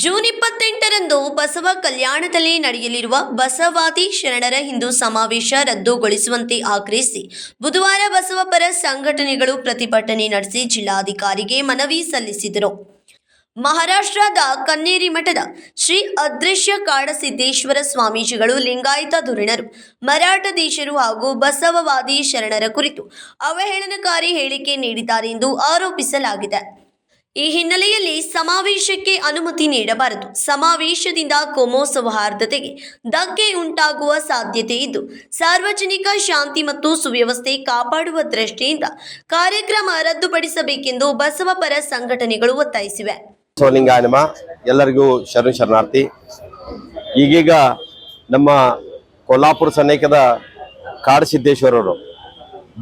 June 28ರಂದು Basava ಕಲ್ಯಾಣದಲ್ಲಿ ನಡೆಯಲಿರುವ ಬಸವಾದಿ ಶರಣರ ಹಿಂದೂ ಸಮಾವೇಶ ರದ್ದುಗೊಳಿಸುವಂತೆ ಆಗ್ರಹಿಸಿ ಬುಧವಾರ ಬಸವ ಪರ ಸಂಘಟನೆಗಳು ಪ್ರತಿಭಟನೆ ನಡೆಸಿ ಜಿಲ್ಲಾಧಿಕಾರಿಗೆ ಮನವಿ ಸಲ್ಲಿಸಿದರು. ಮಹಾರಾಷ್ಟ್ರದ ಕನ್ನೇರಿ ಮಠದ ಶ್ರೀ ಅದೃಶ್ಯ ಕಾಡಸಿದ್ದೇಶ್ವರ ಸ್ವಾಮೀಜಿಗಳು ಲಿಂಗಾಯತ ಧುರೀಣರು, ಮರಾಠದೇಶರು ಹಾಗೂ ಬಸವವಾದಿ ಶರಣರ ಕುರಿತು ಅವಹೇಳನಕಾರಿ ಹೇಳಿಕೆ ನೀಡಿದ್ದಾರೆ ಎಂದು ಆರೋಪಿಸಲಾಗಿದೆ. ಈ ಹಿನ್ನೆಲೆಯಲ್ಲಿ ಸಮಾವೇಶಕ್ಕೆ ಅನುಮತಿ ನೀಡಬಾರದು. ಸಮಾವೇಶದಿಂದ ಕೋಮು ಸೌಹಾರ್ದತೆಗೆ ಧಕ್ಕೆ ಉಂಟಾಗುವ ಸಾಧ್ಯತೆ ಇದ್ದು, ಸಾರ್ವಜನಿಕ ಶಾಂತಿ ಮತ್ತು ಸುವ್ಯವಸ್ಥೆ ಕಾಪಾಡುವ ದೃಷ್ಟಿಯಿಂದ ಕಾರ್ಯಕ್ರಮ ರದ್ದುಪಡಿಸಬೇಕೆಂದು ಬಸವ ಪರ ಸಂಘಟನೆಗಳು ಒತ್ತಾಯಿಸಿವೆ. ಸೋಲಿಂಗಾಯನಮ ಎಲ್ಲರಿಗೂ ಶರಣಾರ್ಥಿ. ಈಗೀಗ ನಮ್ಮ ಕೊಲ್ಲಾಪುರ ಸನೇಕದ ಕಾಡಸಿದ್ದೇಶ್ವರರು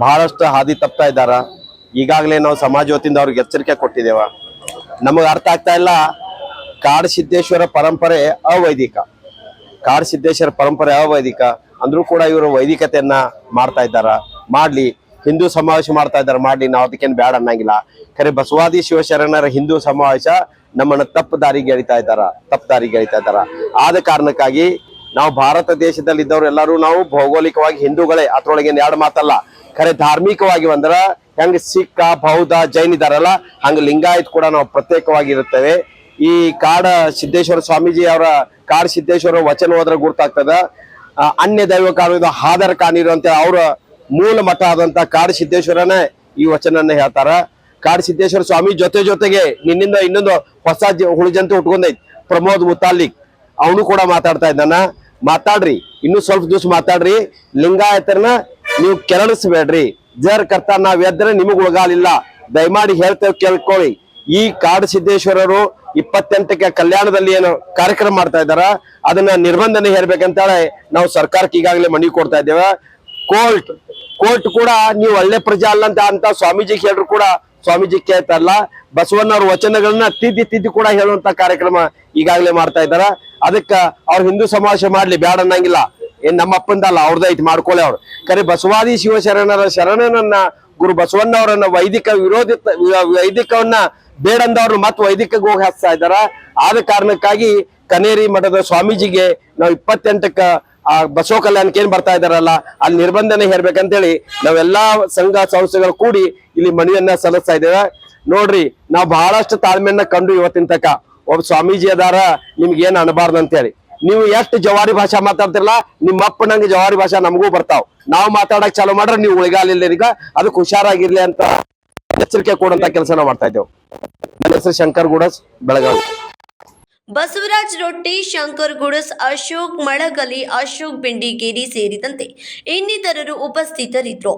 ಬಹಳಷ್ಟು ಹಾದಿ ತಪ್ತಾ ಇದ್ದಾರ. ಈಗಾಗಲೇ ನಾವು ಸಮಾಜ ವತಿಯಿಂದ ಅವ್ರಿಗೆ ಎಚ್ಚರಿಕೆ ಕೊಟ್ಟಿದ್ದೇವ. ನಮಗೆ ಅರ್ಥ ಆಗ್ತಾ ಇಲ್ಲ. ಕಾಡಸಿದ್ದೇಶ್ವರ ಪರಂಪರೆ ಅವೈದಿಕ, ಕಾಡಸಿದ್ದೇಶ್ವರ ಪರಂಪರೆ ಅವೈದಿಕ ಅಂದ್ರೂ ಕೂಡ ಇವರು ವೈದಿಕತೆಯನ್ನ ಮಾಡ್ತಾ ಇದ್ದಾರ. ಮಾಡ್ಲಿ, ಹಿಂದೂ ಸಮಾವೇಶ ಮಾಡ್ತಾ ಇದ್ದಾರೆ, ಮಾಡ್ಲಿ, ನಾವು ಅದಕ್ಕೇನು ಬ್ಯಾಡ ಅನ್ನಂಗಿಲ್ಲ. ಖರೆ ಬಸವಾದಿ ಶಿವಶರಣರ ಹಿಂದೂ ಸಮಾವೇಶ ನಮ್ಮನ್ನ ತಪ್ಪು ದಾರಿಗೆ ಎಳಿತಾ ಇದ್ದಾರ. ಆದ ಕಾರಣಕ್ಕಾಗಿ ನಾವು ಭಾರತ ದೇಶದಲ್ಲಿ ಇದ್ದವ್ರು ಎಲ್ಲರೂ ನಾವು ಭೌಗೋಳಿಕವಾಗಿ ಹಿಂದೂಗಳೇ, ಅದ್ರೊಳಗೆ ಎರಡು ಮಾತಲ್ಲ. ಖರೆ ಧಾರ್ಮಿಕವಾಗಿ ಬಂದ್ರ ಹೆಂಗ ಸಿಖ್, ಬೌದ್ಧ, ಜೈನ್ ಇದಾರಲ್ಲ, ಹಂಗ ಲಿಂಗಾಯತ್ ಕೂಡ ನಾವು ಪ್ರತ್ಯೇಕವಾಗಿ ಇರುತ್ತೇವೆ. ಈ ಕಾಡ ಸಿದ್ದೇಶ್ವರ ಸ್ವಾಮೀಜಿ ಅವರ ಕಾಡ ಸಿದ್ದೇಶ್ವರ ವಚನ ಹೋದ್ರೆ ಗುರ್ತಾಗ್ತದ. ಅನ್ಯ ದೈವ ಕಾಣುವುದು ಹಾದರ ಕಾಣಿರು ಅಂತ ಅವರ ಮೂಲ ಮಠ ಆದಂತ ಕಾಡ ಸಿದ್ದೇಶ್ವರನೇ ಈ ವಚನನ್ನ ಹೇಳ್ತಾರ. ಕಾಡ ಸಿದ್ದೇಶ್ವರ ಸ್ವಾಮಿ ಜೊತೆಗೆ ನಿನ್ನಿಂದ ಇನ್ನೊಂದು ಹೊಸ ಹುಳಿಜಂತು ಉಟ್ಕೊಂಡೈತಿ, ಪ್ರಮೋದ್ ಮುತಾಲಿಕ್, ಅವನು ಕೂಡ ಮಾತಾಡ್ತಾ ಇದ್ದಾನ. ಮಾತಾಡ್ರಿ, ಇನ್ನು ಸ್ವಲ್ಪ ದಿವಸ ಮಾತಾಡ್ರಿ. ಲಿಂಗಾಯತರನ್ನ ನೀವು ಕೆರಳಿಸ್ಬೇಡ್ರಿ. ಜರ್ ಕರ್ತ ನಾವ್ ಎದ್ರೆ ನಿಮಗ್ ಉಳಗಾಲಿಲ್ಲ. ದಯಮಾಡಿ ಹೇಳ್ತೇವೆ, ಕೇಳ್ಕೊಳ್ಳಿ. ಈ ಕಾಡ ಸಿದ್ದೇಶ್ವರರು 28ಕ್ಕೆ ಕಲ್ಯಾಣದಲ್ಲಿ ಏನು ಕಾರ್ಯಕ್ರಮ ಮಾಡ್ತಾ ಇದ್ದಾರ, ಅದನ್ನ ನಿರ್ಬಂಧನೆ ಹೇರ್ಬೇಕಂತೇಳಿ ನಾವು ಸರ್ಕಾರಕ್ಕೆ ಈಗಾಗಲೇ ಮನವಿ ಕೊಡ್ತಾ ಇದ್ದೇವೆ. ಕೋರ್ಟ್ ಕೂಡ ನೀವು ಒಳ್ಳೆ ಪ್ರಜೆ ಅಲ್ಲ ಅಂತ ಸ್ವಾಮೀಜಿಗೆ ಹೇಳ್ರು ಕೂಡ ಸ್ವಾಮೀಜಿ ಕೇಳ್ತಾರಲ್ಲ. ಬಸವಣ್ಣವ್ರ ವಚನಗಳನ್ನ ತಿದ್ದಿ ಕೂಡ ಹೇಳುವಂತ ಕಾರ್ಯಕ್ರಮ ಈಗಾಗಲೇ ಮಾಡ್ತಾ ಇದ್ದಾರ. ಅದಕ್ಕ ಅವ್ರ ಹಿಂದೂ ಸಮಾವೇಶ ಮಾಡ್ಲಿ, ಬ್ಯಾಡ ಅನ್ನಂಗಿಲ್ಲ. ಏನ್ ನಮ್ಮ ಅಪ್ಪಂದಲ್ಲ, ಅವ್ರದ್ದು ಐತಿ, ಮಾಡ್ಕೊಳ್ಳಿ ಅವ್ರು. ಖರೆ ಬಸವಾದಿ ಶರಣನನ್ನ ಗುರು ಬಸವಣ್ಣವರನ್ನ ವೈದಿಕವನ್ನ ಬೇಡಂದವ್ರು ಮತ್ತೆ ವೈದಿಕಕ್ಕೆ ಹೋಗಿ ಹಚ್ತಾ ಇದ್ದಾರ. ಆದ ಕಾರಣಕ್ಕಾಗಿ ಕನೇರಿ ಮಠದ ಸ್ವಾಮೀಜಿಗೆ ನಾವು 28ಕ್ಕ ಬಸವ ಕಲ್ಯಾಣಕ್ಕೆ ಏನ್ ಬರ್ತಾ ಇದಾರಲ್ಲ, ಅಲ್ಲಿ ನಿರ್ಬಂಧನೆ ಹೇರ್ಬೇಕಂತೇಳಿ ನಾವೆಲ್ಲಾ ಸಂಘ ಸಂಸ್ಥೆಗಳು ಕೂಡಿ ಇಲ್ಲಿ ಮನವಿಯನ್ನ ಸಲ್ಲಿಸ್ತಾ ಇದ್ದೇವೆ. ನೋಡ್ರಿ, ನಾವು ಬಹಳಷ್ಟು ತಾಳ್ಮೆಯನ್ನ ಕಂಡು ಇವತ್ತಿನ ತನಕ ಒಬ್ಬ ಸ್ವಾಮೀಜಿ ಅದಾರ, ನಿಮ್ಗೆ ಏನ್ ಅನಬಾರ್ದು ಅಂತೇಳಿ. ನೀವು ಎಷ್ಟು ಜವಾರಿ ಭಾಷಾ ಮಾತಾಡ್ತಿರಲ್ಲ, ನಿಮ್ಮ ಅಪ್ಪನಂಗೆ ಜವಾರಿ ಭಾಷಾ ನಮಗೂ ಬರ್ತಾವ್. ನಾವು ಮಾತಾಡಕ್ ಚಾಲು ಮಾಡ್ರೆ ನೀವು ಉಳಿಗಾಲಿಲ್ಲ. ಈಗ ಅದಕ್ಕೆ ಹುಷಾರಾಗಿರ್ಲಿ ಅಂತ ಎಚ್ಚರಿಕೆ ಕೊಡುವಂತ ಕೆಲಸ ನಾವು ಮಾಡ್ತಾ ಇದ್ದೇವೆ. ನನ್ನ ಹೆಸರು ಶಂಕರ್ ಗುಡಸ್, ಬೆಳಗಾವಿ. ಬಸವರಾಜ್ ರೊಟ್ಟಿ, ಶಂಕರ್ ಗುಡಸ್, ಅಶೋಕ್ ಮಳಗಲಿ, ಅಶೋಕ್ ಬೆಂಡಿಗೇರಿ ಸೇರಿದಂತೆ ಇನ್ನಿತರರು ಉಪಸ್ಥಿತರಿದ್ದರು.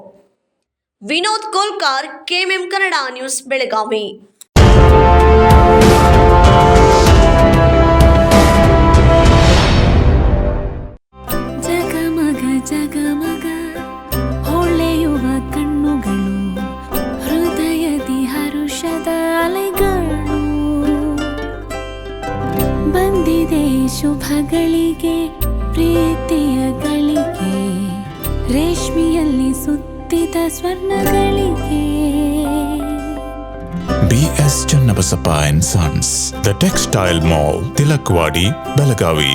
Vinod Kolkar, KMM Kannada news, Belagavi. ಜಗಮಗ ಹೊಳೆಯುವ ಕಣ್ಣುಗಳು, ಹೃದಯದಿ ಹರುಷದ ಅಲೆಗಳು. ಬಂದಿದೆ ಶುಭಗಳಿಗೆ, ಪ್ರೀತಿಯ ಗಳಿಗೆ, ರೇಷ್ಮೆಯಲ್ಲಿ ಸುತ್ತಿದ ಸ್ವರ್ಣಗಳಿಗೆ. BS Channabasappa and Sons, The Textile Mall, Tilakvadi, Belagavi.